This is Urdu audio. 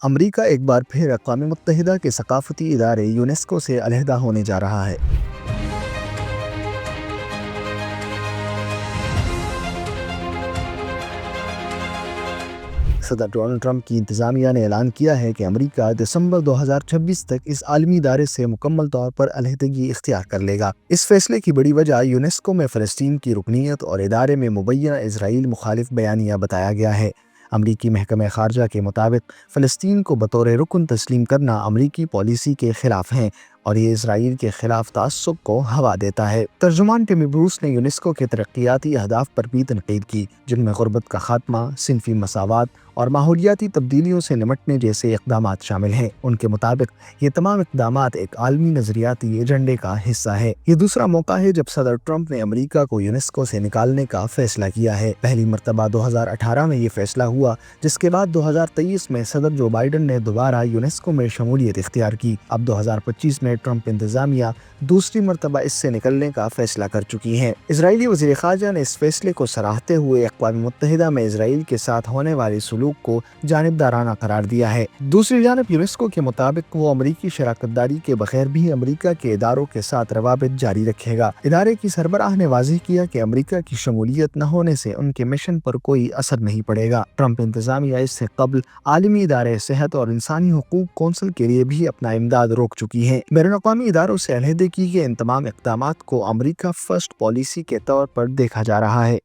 امریکہ ایک بار پھر اقوام متحدہ کے ثقافتی ادارے یونیسکو سے علیحدہ ہونے جا رہا ہے۔ صدر ڈونلڈ ٹرمپ کی انتظامیہ نے اعلان کیا ہے کہ امریکہ دسمبر 2026 تک اس عالمی ادارے سے مکمل طور پر علیحدگی اختیار کر لے گا۔ اس فیصلے کی بڑی وجہ یونیسکو میں فلسطین کی رکنیت اور ادارے میں مبینہ اسرائیل مخالف بیانیہ بتایا گیا ہے۔ امریکی محکمہ خارجہ کے مطابق فلسطین کو بطور رکن تسلیم کرنا امریکی پالیسی کے خلاف ہے اور یہ اسرائیل کے خلاف تعصب کو ہوا دیتا ہے۔ ترجمان ٹیمی بروس نے یونیسکو کے ترقیاتی اہداف پر بھی تنقید کی، جن میں غربت کا خاتمہ، صنفی مساوات اور ماحولیاتی تبدیلیوں سے نمٹنے جیسے اقدامات شامل ہیں۔ ان کے مطابق یہ تمام اقدامات ایک عالمی نظریاتی ایجنڈے کا حصہ ہے۔ یہ دوسرا موقع ہے جب صدر ٹرمپ نے امریکہ کو یونیسکو سے نکالنے کا فیصلہ کیا ہے۔ پہلی مرتبہ 2018 میں یہ فیصلہ ہوا، جس کے بعد 2023 میں صدر جو بائیڈن نے دوبارہ یونیسکو میں شمولیت اختیار کی۔ اب 2025 میں ٹرمپ انتظامیہ دوسری مرتبہ اس سے نکلنے کا فیصلہ کر چکی ہے۔ اسرائیلی وزیر خارجہ نے اس فیصلے کو سراہتے ہوئے اقوام متحدہ میں اسرائیل کے ساتھ ہونے والے سلوک کو جانبدارانہ قرار دیا ہے۔ دوسری جانب یونیسکو کے مطابق وہ امریکی شراکت داری کے بغیر بھی امریکہ کے اداروں کے ساتھ روابط جاری رکھے گا۔ ادارے کی سربراہ نے واضح کیا کہ امریکہ کی شمولیت نہ ہونے سے ان کے مشن پر کوئی اثر نہیں پڑے گا۔ ٹرمپ انتظامیہ اس سے قبل عالمی ادارے صحت اور انسانی حقوق کونسل کے لیے بھی اپنا امداد روک چکی ہے۔ بین الاقوامی اداروں سے علیحدگی کے ان تمام اقدامات کو امریکہ فرسٹ پالیسی کے طور پر دیکھا جا رہا ہے۔